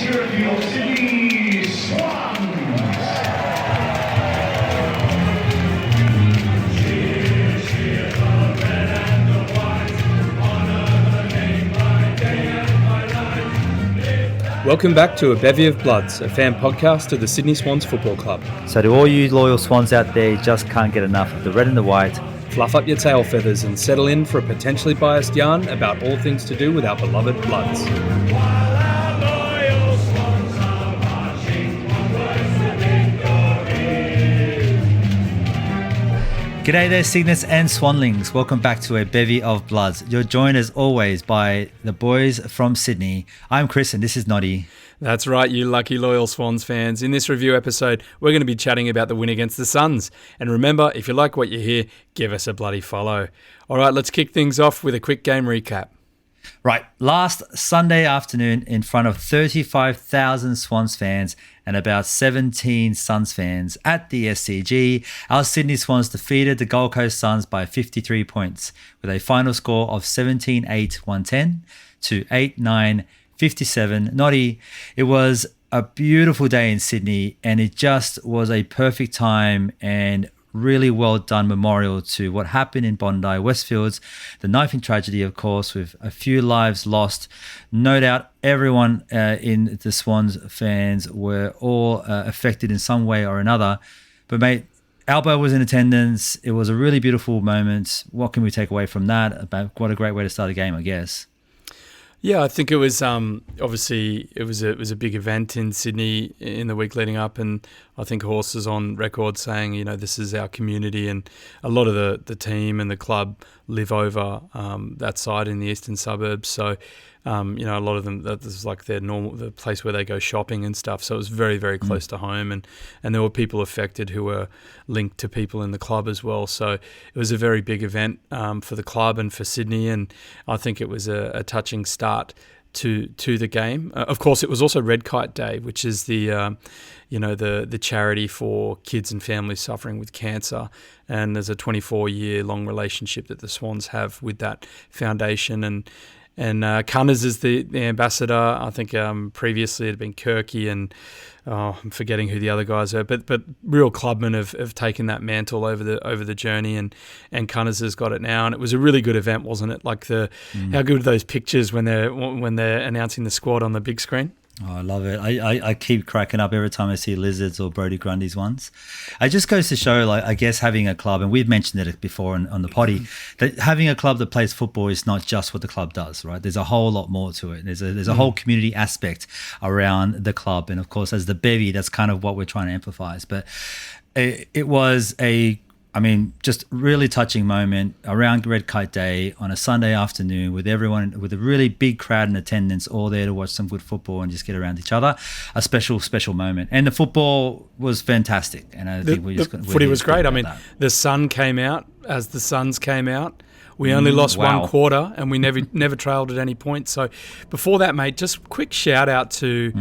here at your Sydney Swans. Welcome back to A Bevy of Bloods, a fan podcast of the Sydney Swans Football Club. So to all you loyal Swans out there, you just can't get enough of the red and the white. Fluff up your tail feathers and settle in for a potentially biased yarn about all things to do with our beloved Bloods. G'day there, Cygnets and Swanlings. Welcome back to A Bevy of Bloods. You're joined as always by the boys from Sydney. I'm Chris and this is Noddy. That's right, you lucky loyal Swans fans. In this review episode, we're going to be chatting about the win against the Suns. And remember, if you like what you hear, give us a bloody follow. All right, let's kick things off with a quick game recap. Right, last Sunday afternoon in front of 35,000 Swans fans and about 17 Suns fans at the SCG, our Sydney Swans defeated the Gold Coast Suns by 53 points with a final score of 17-8-110 to 8-9-57. Noddy, it was a beautiful day in Sydney and it just was a perfect time and really well done memorial to what happened in Bondi Westfields, the knifing tragedy, of course, with a few lives lost. No doubt everyone in the Swans fans were all affected in some way or another. But mate, Albo was in attendance. It was a really beautiful moment. What can we take away from that? What a great way to start a game, I guess. Yeah, I think it was obviously it was a big event in Sydney in the week leading up, and I think Horse is on record saying, you know, this is our community, and a lot of the team and the club live over that side in the eastern suburbs. So, you know, a lot of them, that is like their normal, the place where they go shopping and stuff. So it was very, very close to home, and there were people affected who were linked to people in the club as well. So it was a very big event for the club and for Sydney, and I think it was a touching start to the game. Of course, it was also Red Kite Day, which is the the charity for kids and families suffering with cancer, and there's a 24-year long relationship that the Swans have with that foundation. And Cunners is the ambassador. I think previously it had been Kirky and I'm forgetting who the other guys are, but real clubmen have taken that mantle over the journey, and Cunners has got it now. And it was a really good event, wasn't it? Like how good are those pictures when they're announcing the squad on the big screen? Oh, I love it. I keep cracking up every time I see Lizards or Brodie Grundy's ones. It just goes to show, like, I guess having a club, and we've mentioned it before on the potty, that having a club that plays football is not just what the club does, right? There's a whole lot more to it. There's a whole community aspect around the club. And of course, as the bevy, that's kind of what we're trying to emphasize. But it was just really touching moment around Red Kite Day on a Sunday afternoon with everyone, with a really big crowd in attendance, all there to watch some good football and just get around each other. A special, special moment. And the football was fantastic. And I think the footy was great. I mean, the sun came out as the Suns came out. We only lost one quarter and we never trailed at any point. So before that, mate, just quick shout out to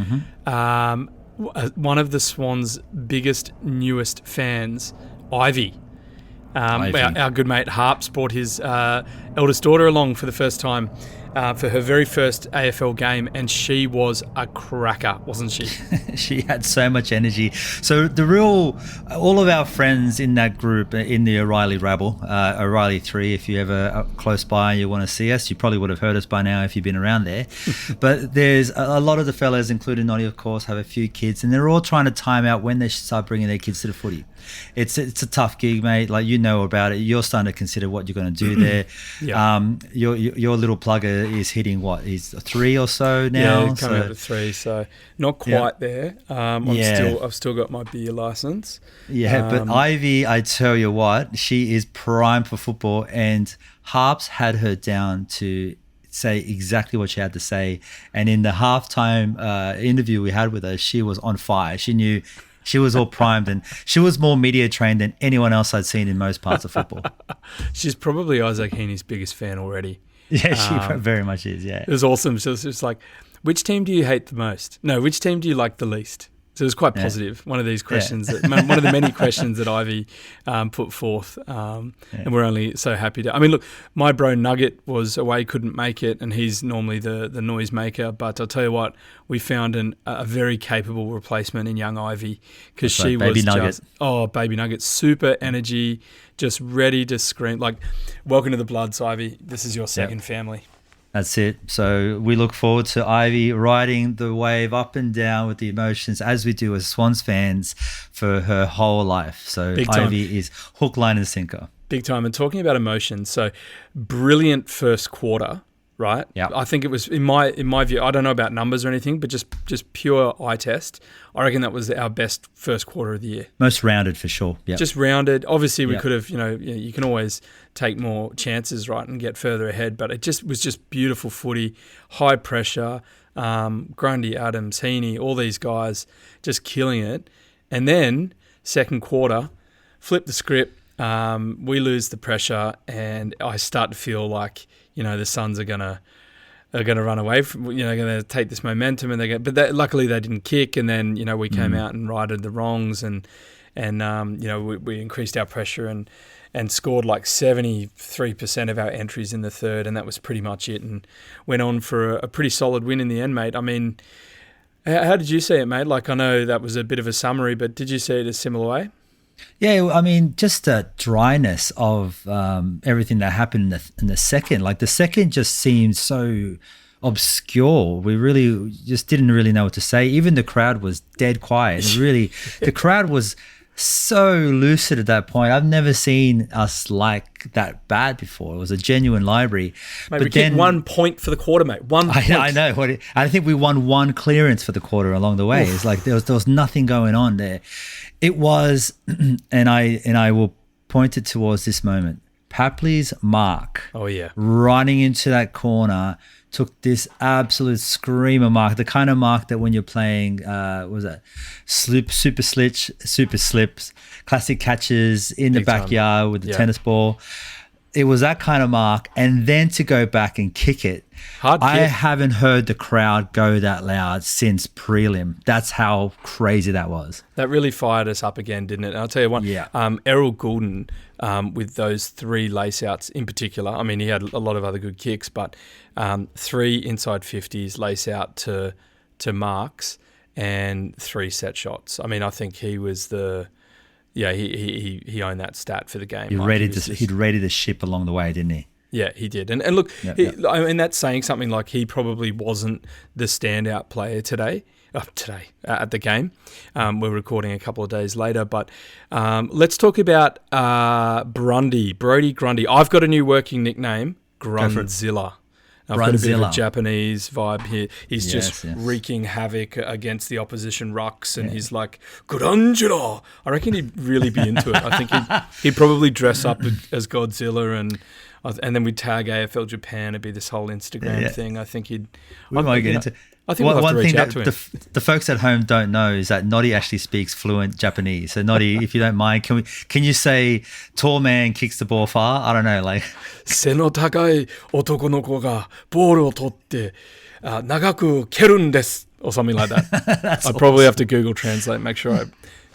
one of the Swans' biggest, newest fans, Ivy. Our good mate Harps brought his eldest daughter along for the first time for her very first AFL game, and she was a cracker, wasn't she? She had so much energy. So all of our friends in that group, in the O'Reilly rabble, O'Reilly 3, if you ever close by and you want to see us, you probably would have heard us by now if you've been around there. But there's a lot of the fellas, including Noddy, of course, have a few kids, and they're all trying to time out when they should start bringing their kids to the footy. It's a tough gig, mate. Like, you know about it. You're starting to consider what you're going to do there. Yeah. Your little plugger is hitting what? He's 3 or so now. Yeah, coming up to 3, so not quite there. I've still got my beer license. Yeah, but Ivy, I tell you what, she is prime for football, and Harps had her down to say exactly what she had to say. And in the halftime interview we had with her, she was on fire. She knew. She was all primed, and she was more media trained than anyone else I'd seen in most parts of football. She's probably Isaac Heaney's biggest fan already. Yeah, she very much is, yeah. It was awesome. So it's just like, which team do you hate the most? No, which team do you like the least? So it was quite positive. One of these questions, one of the many questions that Ivy put forth, and we're only so happy to. I mean, look, my bro Nugget was away, couldn't make it, and he's normally the noise maker. But I'll tell you what, we found a very capable replacement in young Ivy, because she was baby Nugget, super energy, just ready to scream. Like, welcome to the Bloods, Ivy. This is your second family. That's it. So we look forward to Ivy riding the wave up and down with the emotions, as we do as Swans fans, for her whole life. So Ivy is hook, line and sinker. Big time. And talking about emotions, so brilliant first quarter, right? Yeah. I think it was, in my view, I don't know about numbers or anything, but just pure eye test, I reckon that was our best first quarter of the year. Most rounded for sure. Yep. Just rounded. Obviously, we could have, you can always take more chances, right, and get further ahead, but it just was just beautiful footy, high pressure, Grundy, Adams, Heaney, all these guys just killing it. And then second quarter, flip the script, we lose the pressure, and I start to feel like, the Suns are gonna run away from, going to take this momentum, and luckily they didn't kick, and then we came out and righted the wrongs, and we increased our pressure and scored like 73% of our entries in the third, and that was pretty much it, and went on for a pretty solid win in the end, mate. I mean, how did you see it, mate? Like, I know that was a bit of a summary, but did you see it a similar way? Yeah, I mean, just the dryness of everything that happened in the second. Like, the second just seemed so obscure. We really just didn't really know what to say. Even the crowd was dead quiet. Really, the crowd was so lucid at that point. I've never seen us like that bad before. It was a genuine library. Mate, but we kicked 1 point for the quarter, mate. 1 point. I know. I think we won one clearance for the quarter along the way. It's like there was nothing going on there. It was, and I will point it towards this moment. Papley's mark. Oh yeah, running into that corner took this absolute screamer mark, the kind of mark that when you're playing, what was that, super slips, classic catches in the backyard with the tennis ball. It was that kind of mark, and then to go back and kick it. I haven't heard the crowd go that loud since prelim. That's how crazy that was. That really fired us up again, didn't it? And I'll tell you one. Yeah. Errol Goulden, with those 3 lace-outs in particular. I mean, he had a lot of other good kicks, but 3 inside 50s lace-out to marks and 3 set shots. I mean, I think he was he owned that stat for the game. He'd readied the ship along the way, didn't he? Yeah, he did. And look, I mean, that's saying something. Like, he probably wasn't the standout player today at the game. We're recording a couple of days later, but let's talk about Brody Grundy. I've got a new working nickname, Grundzilla. I've got a bit of a Japanese vibe here. He's just wreaking havoc against the opposition rucks, and he's like, Grundzilla. I reckon he'd really be into it. I think he'd probably dress up as Godzilla, and then we'd tag AFL Japan. It'd be this whole Instagram thing. I think he'd... We might get into... I think we'll have to reach out to him. The folks at home don't know is that Noddy actually speaks fluent Japanese. So Noddy, if you don't mind, can you say tall man kicks the ball far? I don't know, like 背の高い男の子がボールを取って長く蹴るんです or something like that. I probably have to Google Translate, make sure I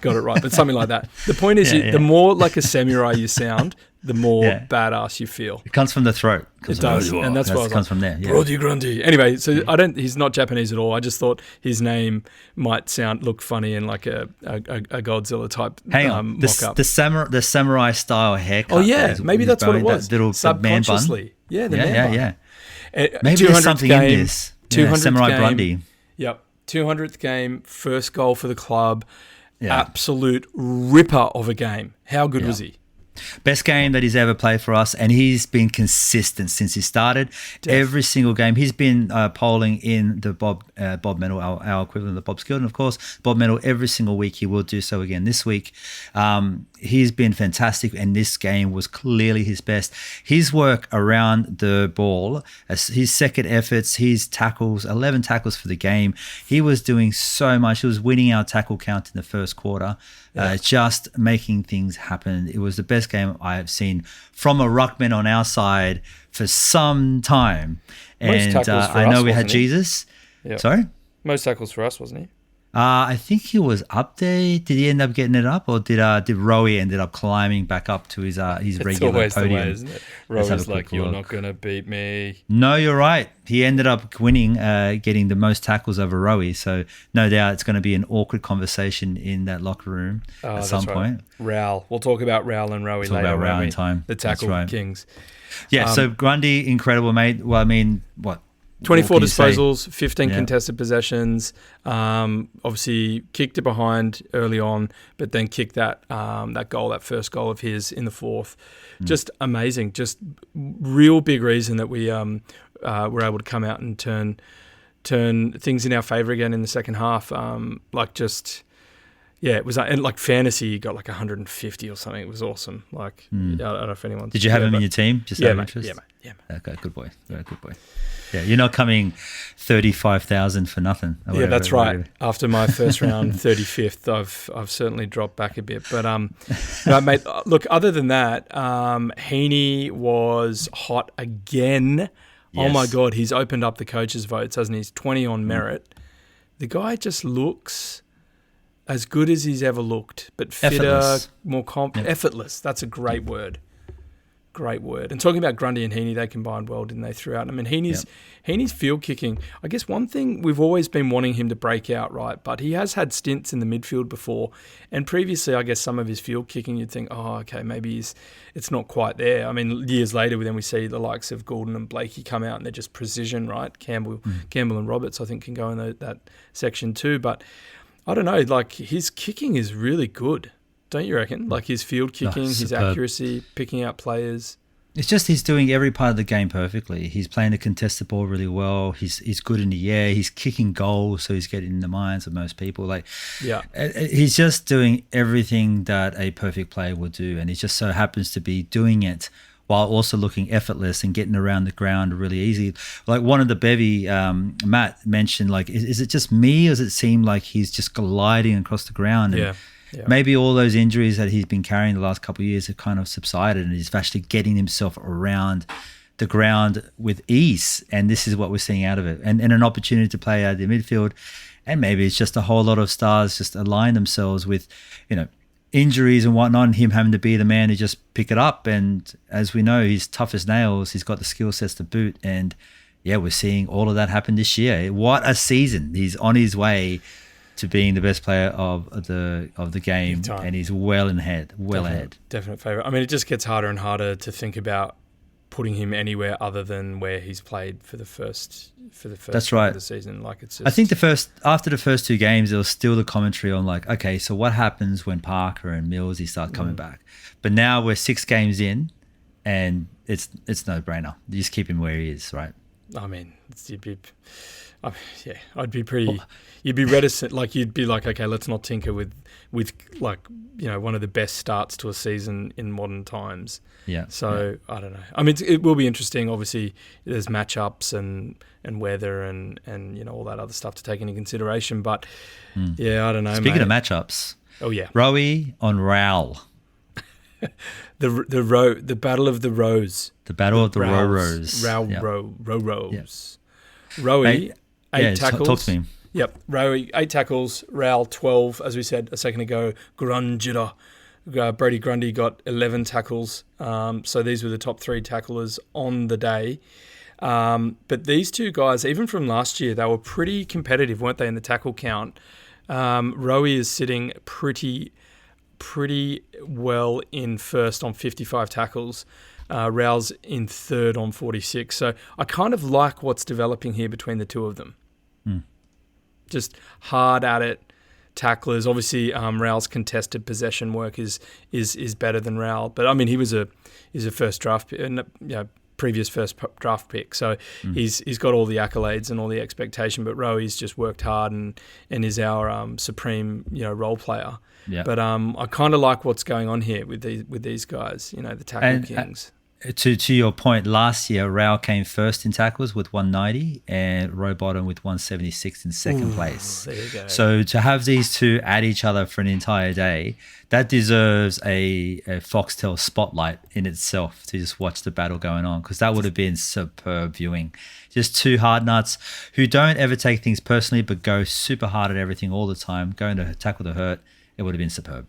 got it right, but something like that. The point is, the more like a samurai you sound, the more badass you feel. It comes from the throat. It does, and that's why it comes from there. Yeah. Brody Grundy. Anyway, so he's not Japanese at all. I just thought his name might look funny in like a Godzilla type. Hang on, mock-up. the samurai style haircut. Oh yeah, maybe that's what it was. That little subconsciously. Man bun. Yeah, the man bun. Yeah. Maybe there's something in this. 200th Samurai game, Grundy. Yep. 200th game, first goal for the club. Yeah. Absolute ripper of a game. How good was he? Best game that he's ever played for us, and he's been consistent since he started. Every single game. He's been polling in the Bob Medal, our equivalent of the Bob Skilton, of course. Bob Medal every single week. He will do so again this week. He's been fantastic, and this game was clearly his best. His work around the ball, his second efforts, his tackles, 11 tackles for the game. He was doing so much. He was winning our tackle count in the first quarter, just making things happen. It was the best game I have seen from a ruckman on our side for some time. And I know we had Jesus. Yep. Sorry? Most tackles for us, wasn't he? I think he was up there. Did he end up getting it up, or did Rowie ended up climbing back up to his regular It's always podium? the way, isn't it? Let's have Rowe's a quick like, you're look. not going to beat me. No, you're right. He ended up winning, getting the most tackles over Rowie. So no doubt it's going to be an awkward conversation in that locker room at some point. Rowell. We'll talk about Rowell and Rowie later. About Rowell won't we? in time. The tackle That's right. kings. Yeah, so Grundy, incredible, mate. Well, I mean, what? 24 what can you say? disposals, 15 Yeah. contested possessions. Obviously, kicked it behind early on, but then kicked that first goal of his in the fourth. Just amazing. Just real big reason that we were able to come out and turn things in our favour again in the second half. It was and like fantasy, he got like 150 or something. It was awesome. Like I don't know if anyone's. Did you have him in your team? Just out of mate. interest? Yeah, mate. Yeah, mate. Okay, good boy. Very good boy. Yeah, you're not coming 35,000 for nothing. or Yeah, whatever, that's right. whatever. After my first round, 35th, I've certainly dropped back a bit. But no, mate, look. Other than that, Heaney was hot again. Oh my Yes. God, he's opened up the coaches' votes, hasn't he? He's 20 on merit. The guy just looks as good as he's ever looked, but fitter, Effortless. more effortless. That's a great word. Great word. And talking about Grundy and Heaney, they combined well, didn't they, throughout? I mean, Heaney's field kicking, I guess one thing we've always been wanting him to break out, right? But he has had stints in the midfield before. And previously, I guess some of his field kicking, you'd think, oh, okay, maybe it's not quite there. I mean, years later, then we see the likes of Goulden and Blakey come out and they're just precision, right? Campbell and Roberts, I think, can go in that section too. But I don't know, like his kicking is really good. Don't you reckon? Like his field kicking, his superb. accuracy, picking out players. It's just he's doing every part of the game perfectly. He's playing the contested ball really well. He's good in the air. He's kicking goals, so he's getting in the minds of most people. Like, Yeah. he's just doing everything that a perfect player would do, and he just so happens to be doing it while also looking effortless and getting around the ground really easy. Like one of the bevy, Matt mentioned, like, is it just me, or does it seem like he's just gliding across the ground? And Yeah. maybe all those injuries that he's been carrying the last couple of years have kind of subsided, and he's actually getting himself around the ground with ease. And this is what we're seeing out of it. And an opportunity to play out the midfield. And maybe it's just a whole lot of stars just align themselves with, injuries and whatnot, and him having to be the man to just pick it up. And as we know, he's tough as nails. He's got the skill sets to boot. And yeah, we're seeing all of that happen this year. What a season. He's on his way to being the best player of the game, Big time. and he's well ahead. Definite favourite. I mean, it just gets harder and harder to think about putting him anywhere other than where he's played for the first That's right. of the season. Like it's just, I think after the first two games, there was still the commentary on like, okay, so what happens when Parker and Millsy start coming back? But now we're 6 games in, and it's no brainer. You just keep him where he is, right? I mean, I'd be pretty. You'd be reticent. Like you'd be like, okay, let's not tinker with like one of the best starts to a season in modern times. Yeah. So I don't know. I mean, it will be interesting. Obviously, there's matchups and weather and all that other stuff to take into consideration. But yeah, I don't know. Speaking mate. of matchups, Oh yeah, Rowie on Rowell. the battle of the rows. The battle of the Rows. Rows. Yeah. Rows. Rowie, Hey, 8 tackles. Talk to me. Yep, Rowie, 8 tackles. Rowell, 12, as we said a second ago. Brody Grundy got 11 tackles. So these were the top 3 tacklers on the day. But these two guys, even from last year, they were pretty competitive, weren't they, in the tackle count? Rowie is sitting pretty well in first on 55 tackles. Rowell's in third on 46. So I kind of like what's developing here between the two of them. Just hard at it tacklers. Obviously, Rowell's contested possession work is better than Rowell. But I mean, he's a first draft previous first draft pick. So he's got all the accolades and all the expectation. But Rowie's just worked hard and is our supreme role player. Yeah. But I kind of like what's going on here with these guys. The tackle kings. to your point, last year Rao came first in tackles with 190 and Rowbottom with 176 in second place. There you go. So to have these two at each other for an entire day, that deserves a Foxtel spotlight in itself to just watch the battle going on, because that would have been superb viewing. Just two hard nuts who don't ever take things personally but go super hard at everything all the time, going to tackle the hurt. It would have been superb.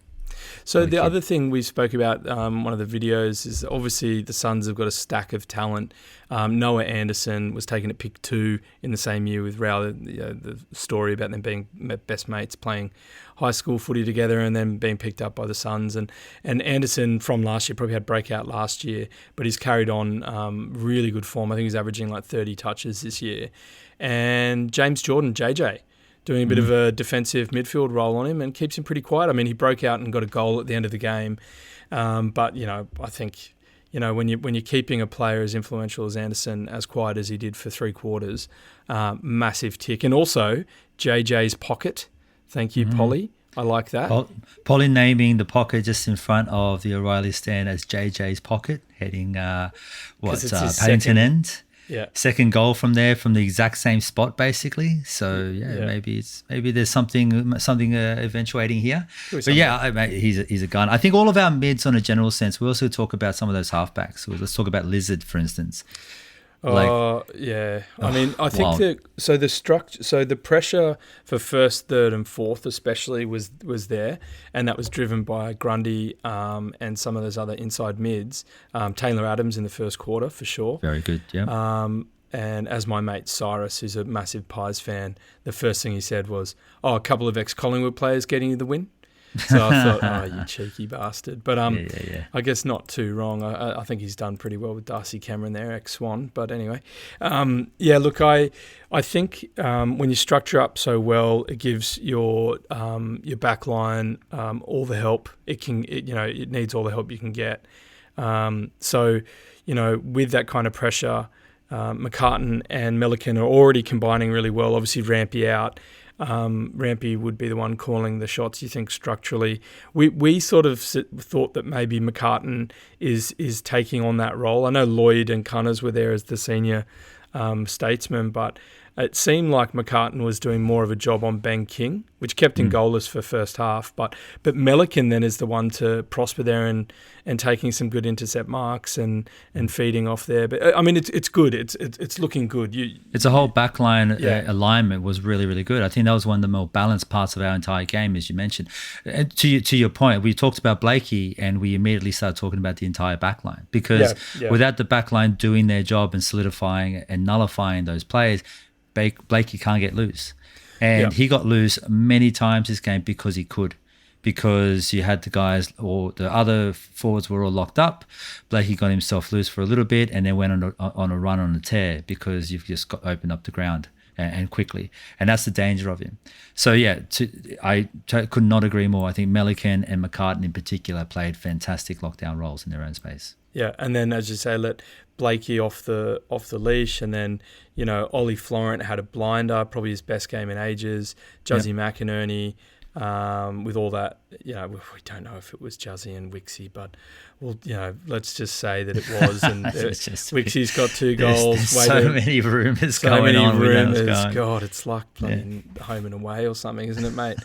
So the other thing we spoke about, one of the videos, is obviously the Suns have got a stack of talent. Noah Anderson was taken at pick 2 in the same year with Rao. The story about them being best mates, playing high school footy together and then being picked up by the Suns. And Anderson from last year probably had breakout last year, but he's carried on really good form. I think he's averaging like 30 touches this year. And James Jordan, JJ, doing a bit of a defensive midfield role on him and keeps him pretty quiet. I mean, he broke out and got a goal at the end of the game. But, I think, when you're keeping a player as influential as Anderson as quiet as he did for 3 quarters, massive tick. And also, JJ's pocket. Thank you, Polly. I like that. Polly naming the pocket just in front of the O'Reilly stand as JJ's pocket, heading Paddington end. Yeah. Second goal from there, from the exact same spot, basically. So maybe there's something eventuating here. But he's a gun. I think all of our mids, on a general sense. We also talk about some of those halfbacks. Let's talk about Lizard, for instance. I mean, I think the pressure for first, third, and fourth especially was there, and that was driven by Grundy and some of those other inside mids. Taylor Adams in the first quarter for sure. Very good, yeah. And as my mate Cyrus, who's a massive Pies fan, the first thing he said was, "Oh, a couple of ex-Collingwood players getting you the win." So I thought, oh, you cheeky bastard. But I guess not too wrong. I think he's done pretty well with Darcy Cameron there, ex-Swan. But anyway, look, I think when you structure up so well, it gives your back line all the help it needs, all the help you can get. So with that kind of pressure, McCartan and Milliken are already combining really well. Obviously, Rampy out. Rampy would be the one calling the shots. You think structurally, we sort of thought that maybe McCartan is taking on that role. I know Lloyd and Cunners were there as the senior statesman, but it seemed like McCartan was doing more of a job on Ben King, which kept him goalless for first half. But Melican then is the one to prosper there and taking some good intercept marks and feeding off there. But I mean, it's good. It's looking good. It's a whole backline alignment was really, really good. I think that was one of the more balanced parts of our entire game, as you mentioned. To your point, we talked about Blakey and we immediately started talking about the entire backline, because without the backline doing their job and solidifying and nullifying those players, Blakey can't get loose. And he got loose many times this game because he could. Because you had the guys, or the other forwards were all locked up. Blakey got himself loose for a little bit and then went on a run on a tear, because you've just got opened up the ground and quickly. And that's the danger of him. So, I could not agree more. I think Melican and McCartan in particular played fantastic lockdown roles in their own space. Yeah, and then, as you say, let Blakey off the leash, and then Ollie Florent had a blinder, probably his best game in ages. Juzzy McInerney, with all that, we don't know if it was Juzzy and Wixie, but let's just say that it was. And Wixie's got 2 goals. There's so many rumours going on. God, it's like playing home and away or something, isn't it, mate?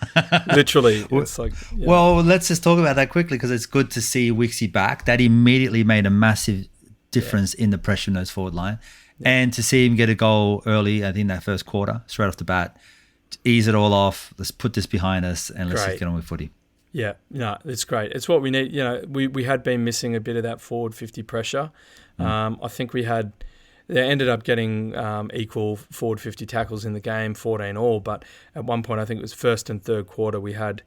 Literally, it's like. Well, let's just talk about that quickly, because it's good to see Wixie back. That immediately made a massive difference in the pressure in those forward line, and to see him get a goal early, I think that first quarter, straight off the bat, ease it all off. Let's put this behind us and let's just get on with footy. Yeah, no, it's great. It's what we need. We had been missing a bit of that forward 50 pressure. I think they ended up getting equal forward 50 tackles in the game, 14 all. But at one point, I think it was first and third quarter, we had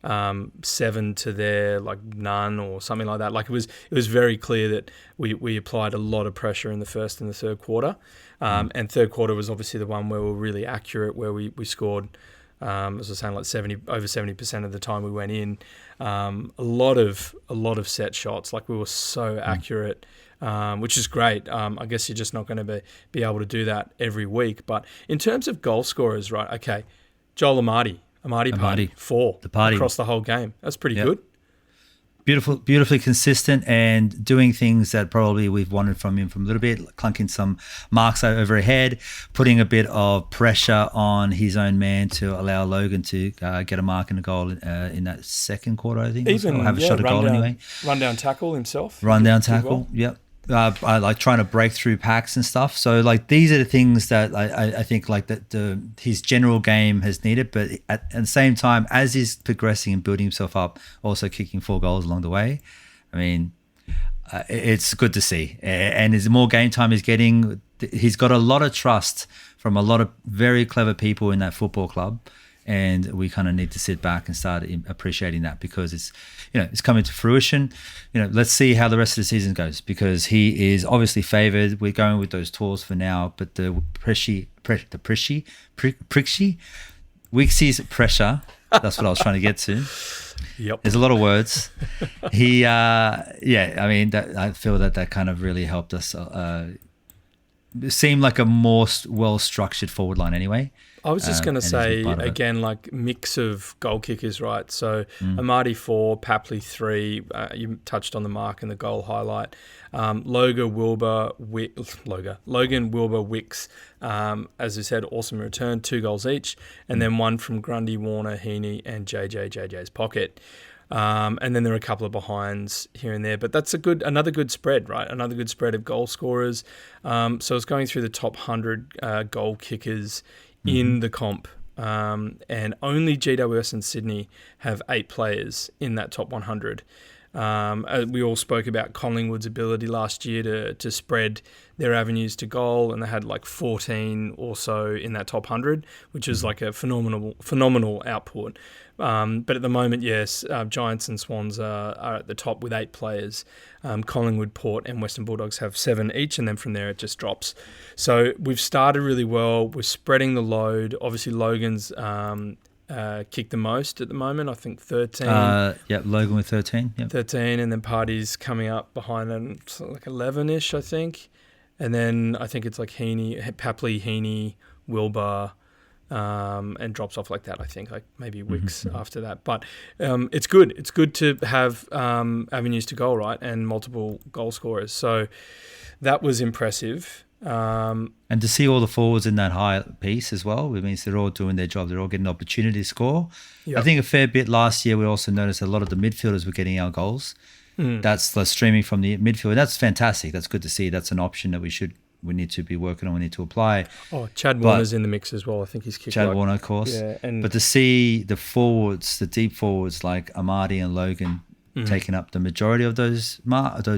7 to their none or something like that. It was very clear that we applied a lot of pressure in the first and the third quarter. And third quarter was obviously the one where we were really accurate, where we scored, as I was saying, over 70% of the time we went in. A lot of set shots. We were so accurate, which is great. I guess you're just not going to be able to do that every week. But in terms of goal scorers, right? Okay, Joel Amati Party, 4 across the whole game. That's pretty good. beautifully consistent and doing things that probably we've wanted from him from a little bit, clunking some marks overhead, putting a bit of pressure on his own man to allow Logan to get a mark and a goal in that second quarter, I think. Even or have a shot at goal anyway. Run down tackle himself. Run down tackle, yep. I like trying to break through packs and stuff. So like these are the things that I think like that his general game has needed. But at the same time, as he's progressing and building himself up, also kicking 4 goals along the way. I mean, it's good to see. And as more game time he's getting, he's got a lot of trust from a lot of very clever people in that football club. And we kind of need to sit back and start appreciating that because it's coming to fruition. Let's see how the rest of the season goes because he is obviously favoured. We're going with those tours for now, but the Wixie's pressure. That's what I was trying to get to. Yep. There's a lot of words. He, I mean, I feel that kind of really helped us. It seemed like a more well-structured forward line anyway. I was just going to say, again, like mix of goal kickers, right? So Amadi 4, Papley 3, you touched on the mark and the goal highlight. Logan, Wilbur, Wicks, as I said, awesome return, 2 goals each. And then one from Grundy, Warner, Heaney and JJ's pocket. And then there are a couple of behinds here and there, but that's another good spread, right? Another good spread of goal scorers. So it's going through the top 100 goal kickers in the comp, and only GWS and Sydney have 8 players in that top 100. We all spoke about Collingwood's ability last year to spread their avenues to goal, and they had like 14 or so in that top 100, which is like a phenomenal output. But at the moment, yes, Giants and Swans are at the top with 8 players. Collingwood, Port and Western Bulldogs have 7 each, and then from there it just drops. So we've started really well. We're spreading the load. Obviously, Logan's kicked the most at the moment. I think 13. Logan with 13. Yep. 13, and then Party's coming up behind them, like 11-ish, I think. And then I think it's like Papley, Heaney, Wilbur, and drops off like that, I think, like maybe Wicks after that. But it's good. It's good to have avenues to goal, right, and multiple goal scorers. So that was impressive. And to see all the forwards in that high piece as well, it means they're all doing their job. They're all getting an opportunity to score. Yep. I think a fair bit last year, we also noticed a lot of the midfielders were getting our goals. That's the streaming from the midfield. That's fantastic. That's good to see. That's an option that we need to be working on. We need to apply. Oh, Chad Warner's in the mix as well. I think he's kicked. Chad Warner, of course. Yeah, but to see the forwards, the deep forwards like Amadi and Logan taking up the majority of those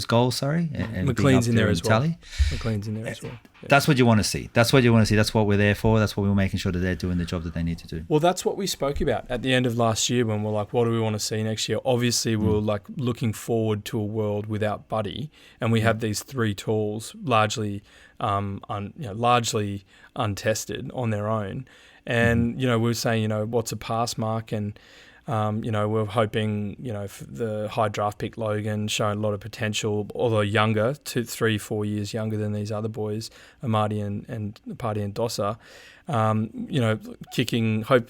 goals, and McLean's in there as well. McLean's in there as well. Yeah. That's what you want to see. That's what we're there for. That's what we're making sure that they're doing the job that they need to do. Well, that's what we spoke about at the end of last year when we're like, what do we want to see next year? Obviously, we were like looking forward to a world without Buddy, and we have these 3 tools largely untested on their own. And, we were saying, what's a pass mark? And, we're hoping, for the high draft pick Logan, showing a lot of potential, although younger, 2, 3, 4 years younger than these other boys, Amadi and Party and Dossa,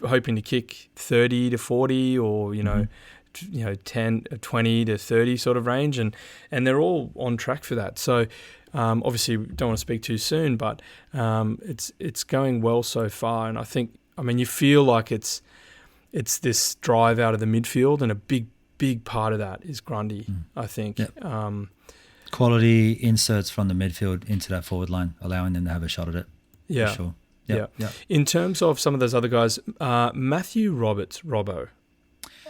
hoping to kick 30 to 40 or, 10, 20 to 30 sort of range. And they're all on track for that. So, obviously don't want to speak too soon, but it's going well so far. And I think, you feel like it's this drive out of the midfield, and a big part of that is Grundy, I think. Yep. Quality inserts from the midfield into that forward line, allowing them to have a shot at it. Yeah. For sure. Yep. Yeah. In terms of some of those other guys, Matthew Roberts, Robbo.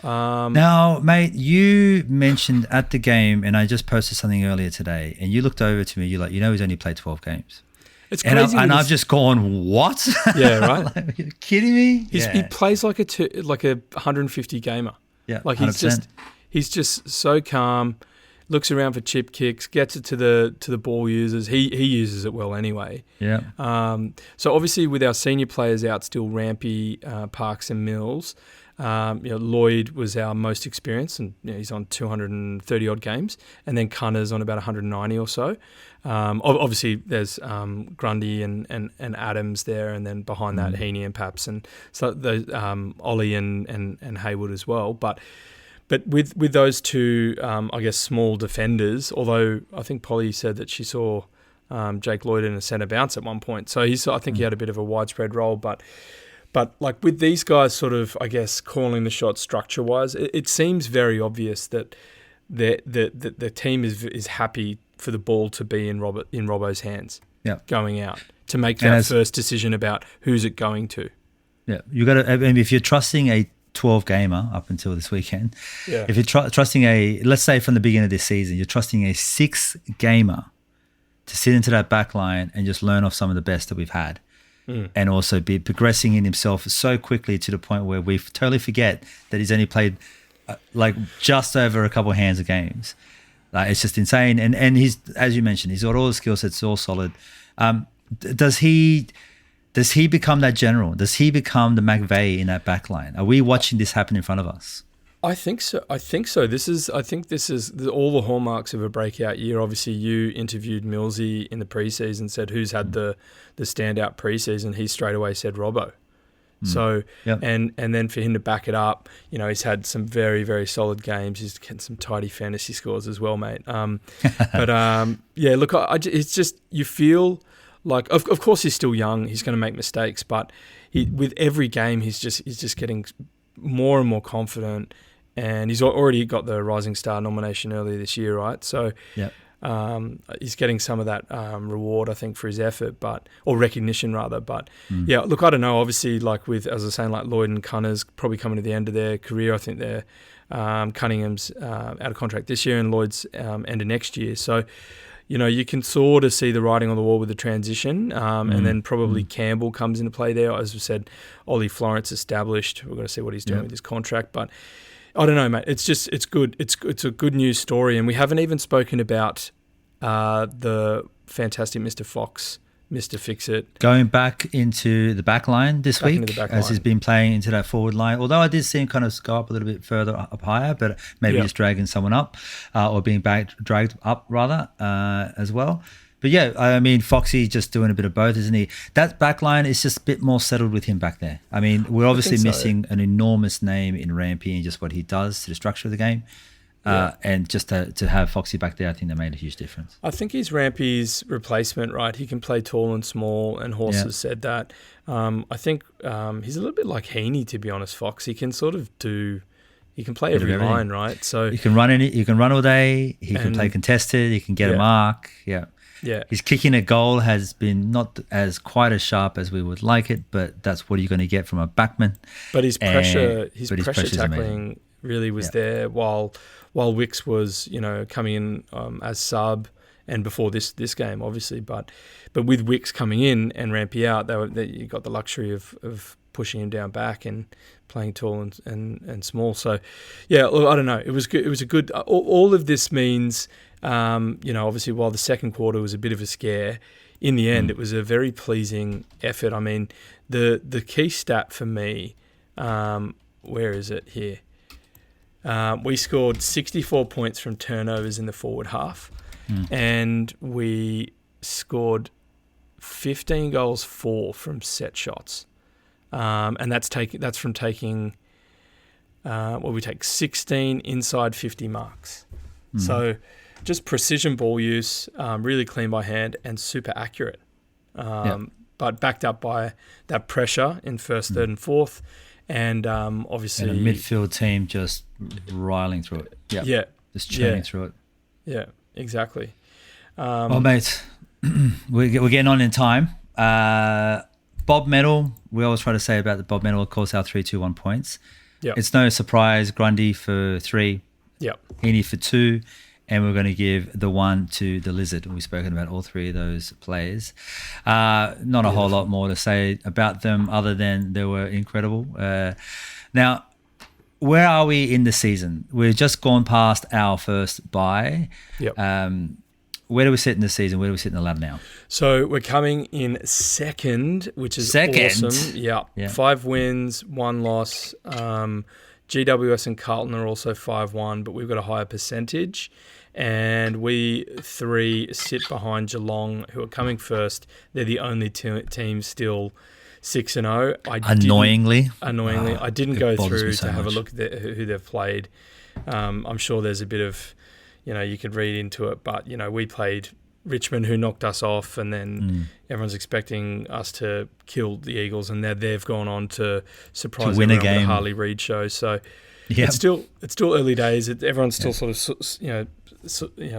Now, mate, you mentioned at the game, and I just posted something earlier today, and you looked over to me, you're like, he's only played 12 games. It's crazy. And I've just gone, what? Yeah, right. Like, are you kidding me? He plays like a 150 gamer. Yeah, like 100%. he's just so calm. Looks around for chip kicks, gets it to the ball users. He uses it well anyway. Yeah. So obviously with our senior players out still, Rampy, Parks and Mills. Lloyd was our most experienced, and he's on 230 odd games, and then Cunner's on about 190 or so. Obviously, there's Grundy and Adams there, and then behind that Heaney and Paps, and so those Ollie and Hayward as well. But But with those two, I guess, small defenders, although I think Polly said that she saw Jake Lloyd in a centre bounce at one point. So I think he had a bit of a widespread role. But like with these guys sort of, I guess, calling the shots structure-wise, it seems very obvious that the team is happy for the ball to be in Robbo's hands going out to make that first decision about who's it going to. Yeah, you got to. I mean, if you're trusting a 12 gamer up until this weekend, if you're trusting let's say from the beginning of this season, you're trusting a 6 gamer to sit into that back line and just learn off some of the best that we've had, and also be progressing in himself so quickly to the point where we totally forget that he's only played like just over a couple of hands of games. Like, it's just insane. And he's, as you mentioned, he's got all the skill sets, all solid. Does he become that general? Does he become the McVeigh in that back line? Are we watching this happen in front of us? I think so. I think this is all the hallmarks of a breakout year. Obviously, you interviewed Millsy in the preseason, said who's had the standout preseason. He straight away said Robbo. So and then for him to back it up, he's had some very, very solid games. He's getting some tidy fantasy scores as well, mate. Look, it's just you feel like, of course, he's still young. He's going to make mistakes, but with every game, he's just getting more and more confident. And he's already got the Rising Star nomination earlier this year, right? So he's getting some of that reward, I think, for his effort, or recognition rather. But look, I don't know. Obviously, like as I was saying, like Lloyd and Cunner's probably coming to the end of their career. I think they're Cunningham's out of contract this year, and Lloyd's end of next year. So you can sort of see the writing on the wall with the transition, and then probably Campbell comes into play there. As we said, Ollie Florence established. We're going to see what he's doing with his contract, but I don't know, mate. It's good. It's a good news story, and we haven't even spoken about the fantastic Mr. Fox, Mr. Fix-It. Going back into the back line this week, as he's been playing into that forward line. Although I did see him kind of go up a little bit further up higher, but maybe just dragging someone up or being dragged up rather as well. But yeah, I mean, Foxy just doing a bit of both, isn't he? That back line is just a bit more settled with him back there. I mean, we're obviously missing an enormous name in Rampy and just what he does to the structure of the game. And just to have Foxy back there, I think that made a huge difference. I think he's Rampy's replacement, right? He can play tall and small, and Horse has said that. I think he's a little bit like Heaney, to be honest, Fox. He can sort of he can play every line, right? So he can run all day. He can play contested. He can get a mark. Yeah. His kicking at goal has been not quite as sharp as we would like it, but that's what you're going to get from a backman. But his pressure tackling really was there while Wicks was, coming in as sub, and before this game, obviously. But with Wicks coming in and Rampy out, you got the luxury of pushing him down back and playing tall and small. So, yeah, I don't know. It was good. It was a good. All of this means. Obviously, while the second quarter was a bit of a scare, in the end, it was a very pleasing effort. I mean, the key stat for me, where is it here? We scored 64 points from turnovers in the forward half, and we scored 15 goals from set shots, and that's from taking. We take 16 inside 50 marks, so. Just precision ball use, really clean by hand and super accurate. But backed up by that pressure in first, third and fourth. And obviously... And a midfield team just riling through it. Yeah. Just churning through it. Yeah, exactly. Well, mate, we're getting on in time. Bob Medal, we always try to say about the Bob Medal, of course, our 3-2-1 points. Yeah. It's no surprise, Grundy for 3. Yeah. Heaney for 2. And we're going to give the 1 to the Lizard. We've spoken about all 3 of those players. Not a whole lot more to say about them other than they were incredible. Now, where are we in the season? We've just gone past our first bye. Yep. Where do we sit in the season? Where do we sit in the ladder now? So we're coming in second, which is awesome. Yeah. 5 wins, 1 loss. GWS and Carlton are also 5-1, but we've got a higher percentage. And we 3 sit behind Geelong, who are coming first. They're the only team still 6-0. Annoyingly. I didn't go through to have a look at who they've played. I'm sure there's a bit of, you could read into it, but, we played Richmond, who knocked us off, and then everyone's expecting us to kill the Eagles, and they've gone on to surprise win a everyone with game. the Harley Reid show. So it's still early days. Everyone's still sort of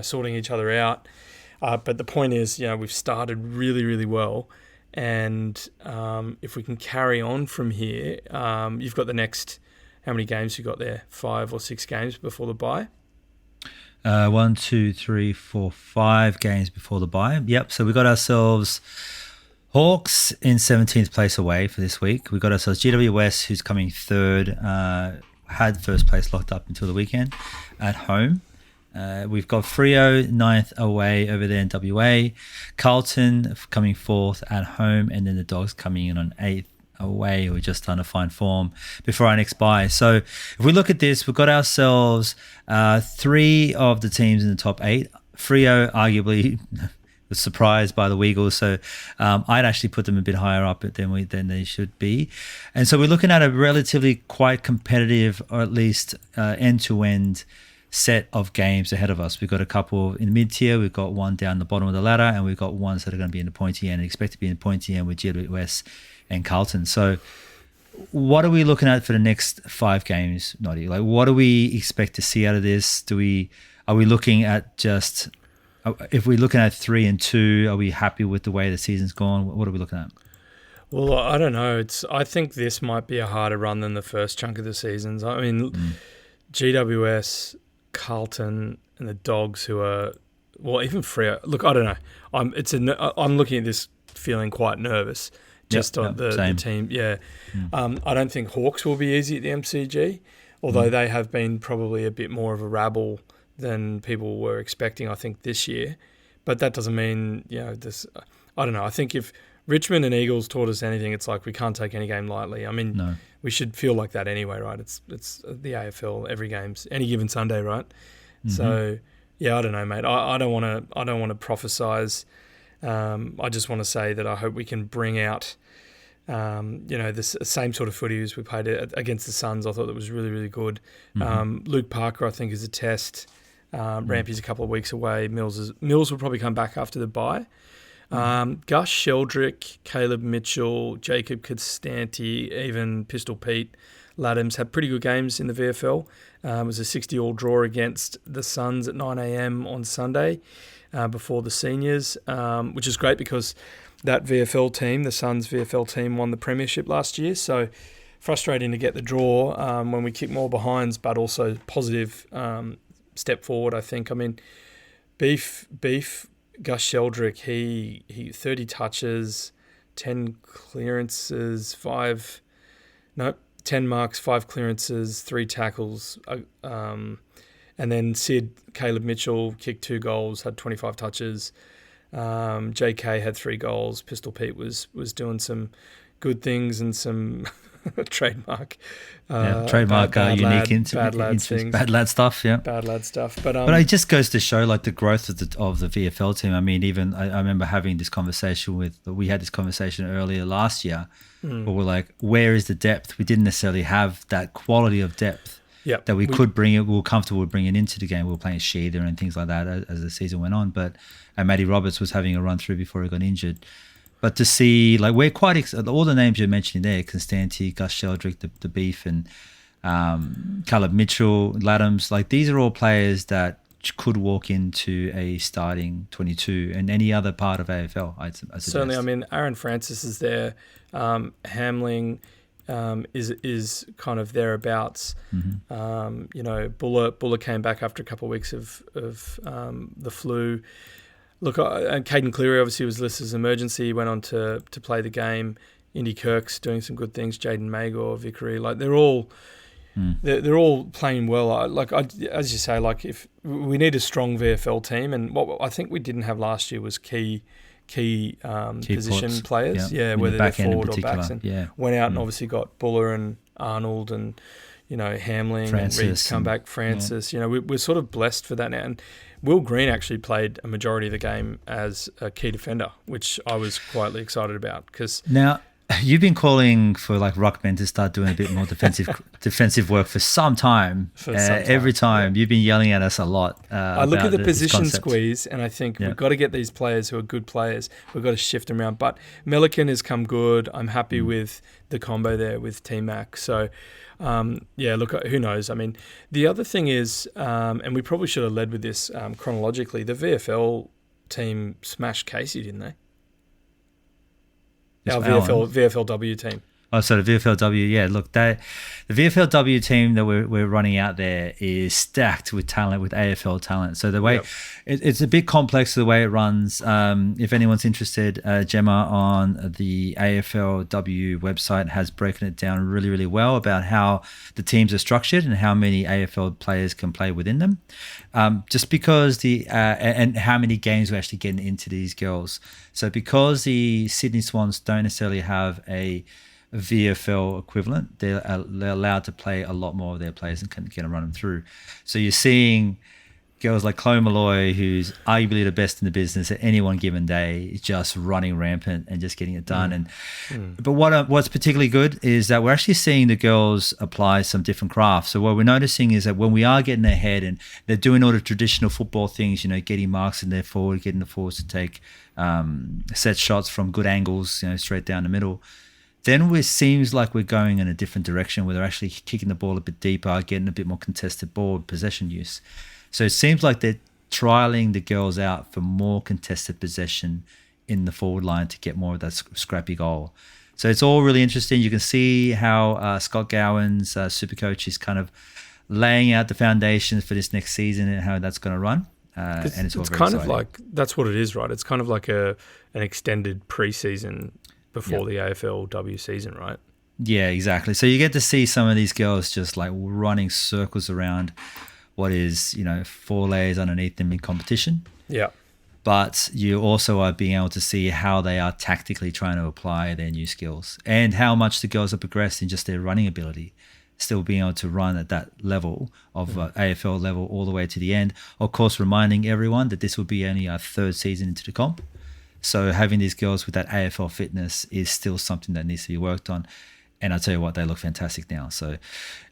sorting each other out. But the point is, we've started really, really well, and if we can carry on from here, you've got the next. How many games you got there? 5 or 6 games before the bye. 1, 2, 3, 4, 5 games before the bye. Yep. So we got ourselves Hawks in 17th place away for this week. We got ourselves GWS, who's coming third, had first place locked up until the weekend at home. We've got Freo 9th away over there in WA. Carlton coming 4th at home, and then the Dogs coming in on 8th away. We're just trying to find form before our next bye. So if we look at this, we've got ourselves 3 of the teams in the top 8. Freo arguably was surprised by the Weagles, so I'd actually put them a bit higher up than they should be. And so we're looking at a relatively quite competitive, or at least end-to-end set of games ahead of us. We've got a couple in the mid-tier, we've got one down the bottom of the ladder, and we've got ones that are going to be in the pointy end and expect to be in the pointy end with GWS and Carlton. So what are we looking at for the next 5 games, Noddy? Like, what do we expect to see out of this? Are we looking at just, if we're looking at 3 and 2, are we happy with the way the season's gone? What are we looking at? Well, I don't know. I think this might be a harder run than the first chunk of the seasons. I mean, GWS, Carlton, and the Dogs, who are, well, even Freo. Look, I don't know. I'm looking at this feeling quite nervous. Just on the team, yeah. I don't think Hawks will be easy at the MCG, although they have been probably a bit more of a rabble than people were expecting, I think, this year. But that doesn't mean, this. I don't know. I think if Richmond and Eagles taught us anything, it's like we can't take any game lightly. I mean, we should feel like that anyway, right? It's the AFL. Every game's any given Sunday, right? So yeah, I don't know, mate. I don't want to prophesize. I just want to say that I hope we can bring out, this same sort of footy as we played against the Suns. I thought that was really, really good. Luke Parker, I think, is a test. Rampy's a couple of weeks away. Mills will probably come back after the bye. Gus Sheldrick, Caleb Mitchell, Jacob Constanti, even Pistol Pete Laddams had pretty good games in the VFL. It was a 60-all draw against the Suns at 9 a.m. on Sunday. Before the seniors, which is great because that VFL team, the Suns VFL team, won the premiership last year. So frustrating to get the draw when we kick more behinds, but also positive step forward, I think. I mean, Beef, Gus Sheldrick, he 30 touches, 10 clearances, 10 marks, 5 clearances, 3 tackles. And then Caleb Mitchell kicked 2 goals, had 25 touches. JK had 3 goals. Pistol Pete was doing some good things and some trademark unique bad lad things. Bad lad stuff, yeah. Bad lad stuff. But it just goes to show like the growth of the VFL team. I mean, even I remember having this conversation we had this conversation earlier last year where we're like, where is the depth? We didn't necessarily have that quality of depth. Yep. That we could bring it, we were comfortable with bringing into the game. We were playing Sheether and things like that as the season went on. And Matty Roberts was having a run through before he got injured. But to see, like, we're quite all the names you're mentioning there, Constanti, Gus Sheldrick, the Beef, and Caleb Mitchell, Laddams, like these are all players that could walk into a starting 22 and any other part of AFL. I certainly. I mean, Aaron Francis is there. Hamling is kind of thereabouts. Buller came back after a couple of weeks of the flu. Look, and Caden Cleary obviously was listed as emergency. He went on to play the game. Indy Kirk's doing some good things. Jaden Magor, Vickery, like they're all playing well. As you say, like if we need a strong VFL team, and what I think we didn't have last year was key position ports. players. Yeah, whether they're forward or backs. And went out and obviously got Buller and Arnold and Hamling Francis and Reed's come back. Francis, we're sort of blessed for that now. And Will Green actually played a majority of the game as a key defender, which I was quietly excited about because now You've been calling for like Ruckman to start doing a bit more defensive work for some time. Every time you've been yelling at us a lot. I look at the position concept. squeeze, and I think we've got to get these players who are good players. We've got to shift them around. But Milliken has come good. I'm happy with the combo there with T-Mac. So, look, who knows? I mean, the other thing is, and we probably should have led with this chronologically, the VFL team smashed Casey, didn't they? Our VFLW team. Oh, so the VFLW, yeah. Look, the VFLW team that we're running out there is stacked with talent, with AFL talent. So the way it's a bit complex the way it runs. If anyone's interested, Gemma on the AFLW website has broken it down really, really well about how the teams are structured and how many AFL players can play within them. Just because and how many games we're actually getting into these girls. So because the Sydney Swans don't necessarily have a VFL equivalent, they're allowed to play a lot more of their players and can run them through. So you're seeing girls like Chloe Malloy, who's arguably the best in the business at any one given day, just running rampant and just getting it done. But what's particularly good is that we're actually seeing the girls apply some different crafts. So what we're noticing is that when we are getting ahead and they're doing all the traditional football things, getting marks in their forward, getting the forwards to take set shots from good angles, straight down the middle, then it seems like we're going in a different direction where they're actually kicking the ball a bit deeper, getting a bit more contested ball possession use. So it seems like they're trialing the girls out for more contested possession in the forward line to get more of that scrappy goal. So it's all really interesting. You can see how Scott Gowan's super coach is kind of laying out the foundations for this next season and how that's going to run. And it's all very kind exciting. of like, that's what it is, right? It's kind of like an extended preseason before the AFLW season, right? Yeah, exactly. So you get to see some of these girls just like running circles around what is, 4 layers underneath them in competition. Yeah. But you also are being able to see how they are tactically trying to apply their new skills and how much the girls have progressed in just their running ability, still being able to run at that level of AFL level all the way to the end. Of course, reminding everyone that this will be only our 3rd season into the comp. So having these girls with that AFL fitness is still something that needs to be worked on. And I'll tell you what, they look fantastic now. So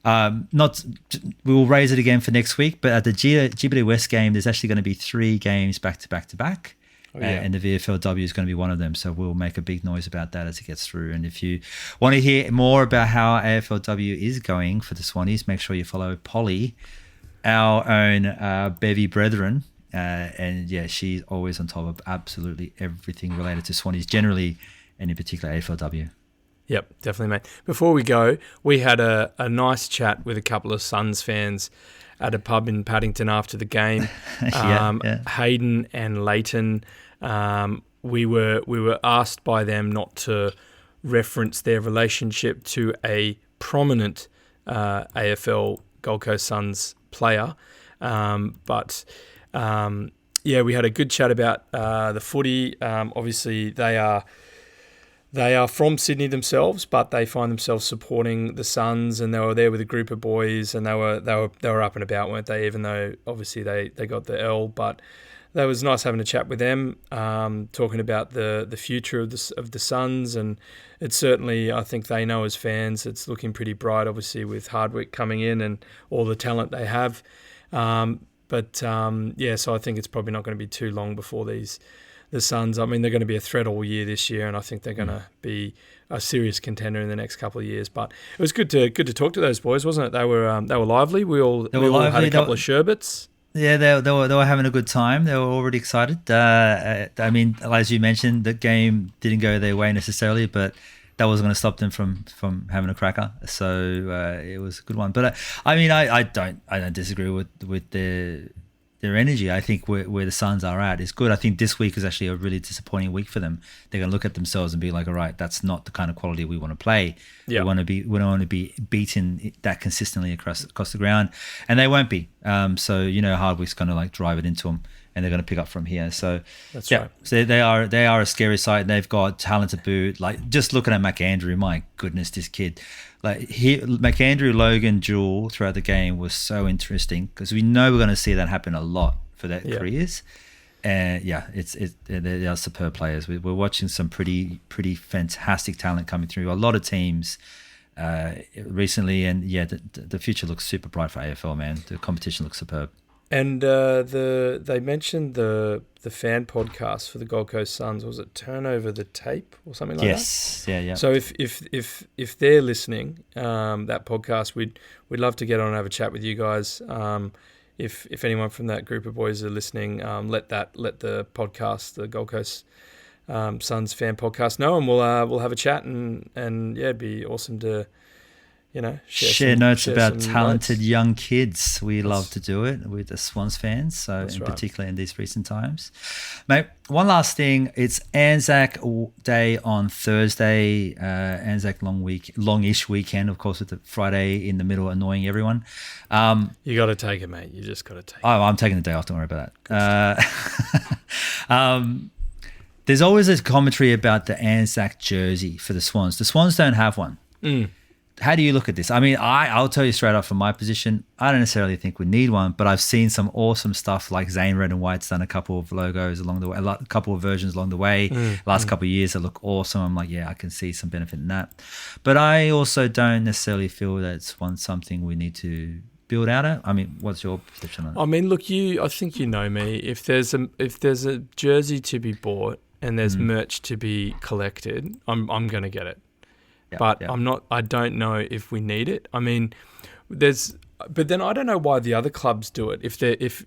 we will raise it again for next week, but at the GBD West game, there's actually going to be 3 games back to back to back. And the VFLW is going to be one of them. So we'll make a big noise about that as it gets through. And if you want to hear more about how AFLW is going for the Swannies, make sure you follow Polly, our own Bevy brethren. And she's always on top of absolutely everything related to Swannies generally, and in particular AFLW. Yep, definitely, mate. Before we go, we had a nice chat with a couple of Suns fans at a pub in Paddington after the game. Hayden and Leighton. We were asked by them not to reference their relationship to a prominent AFL Gold Coast Suns player, but we had a good chat about the footy. Obviously, they are from Sydney themselves, but they find themselves supporting the Suns, and they were there with a group of boys, and they were up and about, weren't they? Even though obviously they got the L, but that was nice having a chat with them, talking about the future of the Suns, and it's certainly, I think they know as fans, it's looking pretty bright. Obviously with Hardwick coming in and all the talent they have. So I think it's probably not going to be too long before the Suns, I mean, they're going to be a threat all year this year, and I think they're going to be a serious contender in the next couple of years. But it was good to talk to those boys, wasn't it? They were lively. We all had a couple of sherbets. Yeah, they were having a good time. They were already excited. I mean, as you mentioned, the game didn't go their way necessarily, but that wasn't going to stop them from having a cracker. So it was a good one. But I don't disagree with their energy. I think where the Suns are at is good. I think this week is actually a really disappointing week for them. They're going to look at themselves and be like, all right, that's not the kind of quality we want to play. Yeah. We don't want to be beaten that consistently across the ground, and they won't be. So Hardwick's going to like drive it into them, and they're going to pick up from here. So that's right. So they are a scary sight. They've got talent to boot. Like just looking at McAndrew, my goodness, this kid. Like McAndrew Logan duel throughout the game was so interesting because we know we're going to see that happen a lot for their careers. And yeah, they are superb players. We're watching some pretty fantastic talent coming through. A lot of teams recently, and yeah, the future looks super bright for AFL, man. The competition looks superb. And they mentioned the fan podcast for the Gold Coast Suns. Was it Turn Over the Tape or something like that? Yes, yeah. So if they're listening, that podcast, we'd love to get on and have a chat with you guys. If anyone from that group of boys are listening, let the podcast, the Gold Coast Suns fan podcast, know, and we'll have a chat and yeah, it'd be awesome to share notes about some talented notes. young kids. We love to do it with the Swans fans, so That's right. particular in these recent times. Mate, one last thing. It's Anzac Day on Thursday, Anzac longish weekend, of course, with the Friday in the middle annoying everyone. You got to take it, mate. You just got to take it. Oh, I'm taking the day off. Don't worry about that. There's always this commentary about the Anzac jersey for the Swans. The Swans don't have one. How do you look at this? I mean, I'll tell you straight up from my position, I don't necessarily think we need one, but I've seen some awesome stuff like Zane Red and White's done a couple of logos along the way, a couple of versions along the way. Last couple of years that look awesome. I'm like, yeah, I can see some benefit in that. But I also don't necessarily feel that it's something we need to build out of. I mean, what's your perception on it? I mean, look, I think you know me. If there's a jersey to be bought and there's merch to be collected, I'm going to get it. But I don't know if we need it. I mean, but then I don't know why the other clubs do it.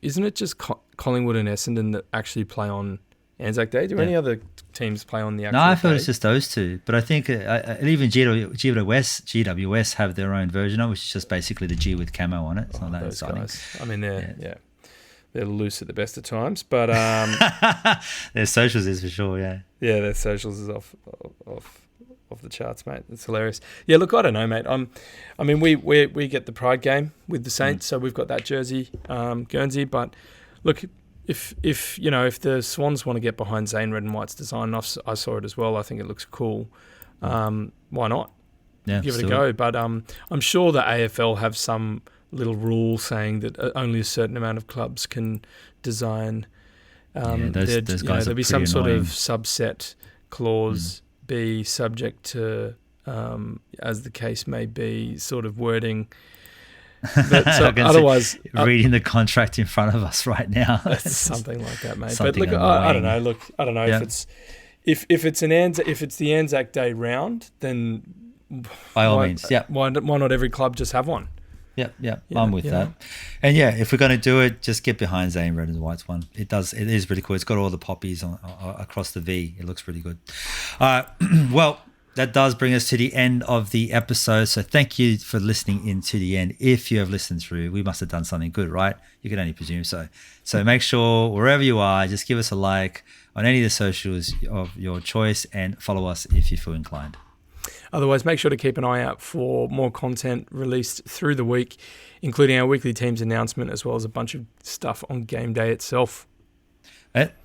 Isn't it just Collingwood and Essendon that actually play on Anzac Day? Do any other teams play on the actual day? No, I feel it's just those two. But I think even GWS have their own version of it, which is just basically the G with camo on it. It's not that exciting. Guys. I mean, they're loose at the best of times, but their socials is for sure, yeah. Yeah, their socials is off the charts, mate. It's hilarious. Yeah, look, I don't know, mate. I mean, we get the Pride game with the Saints, so we've got that jersey, Guernsey. But look, if the Swans want to get behind Zane Red and White's design, I saw it as well. I think it looks cool. Why not? Yeah, give it a go. But I'm sure the AFL have some little rule saying that only a certain amount of clubs can design. Those guys there'll be some sort of subset clause. Be subject to, as the case may be, sort of wording. But, so otherwise, reading the contract in front of us right now, something like that, mate. But look, I don't know. Look, I don't know if it's the Anzac Day round, then by all means, Why not every club just have one? Yeah, I'm with that. And yeah, if we're going to do it, just get behind Zane Red and White's one. It is really cool. It's got all the poppies across the V. It looks really good. Well, that does bring us to the end of the episode. So thank you for listening in to the end. If you have listened through, we must have done something good, right? You can only presume so. So make sure wherever you are, just give us a like on any of the socials of your choice and follow us if you feel inclined. Otherwise, make sure to keep an eye out for more content released through the week, including our weekly teams announcement, as well as a bunch of stuff on game day itself.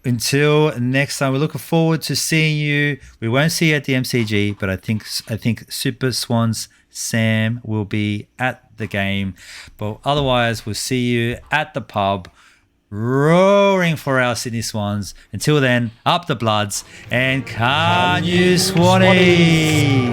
Until next time, we're looking forward to seeing you. We won't see you at the MCG, but I think Super Swans Sam will be at the game. But otherwise, we'll see you at the pub, roaring for our Sydney Swans. Until then, up the Bloods and can you Swannies?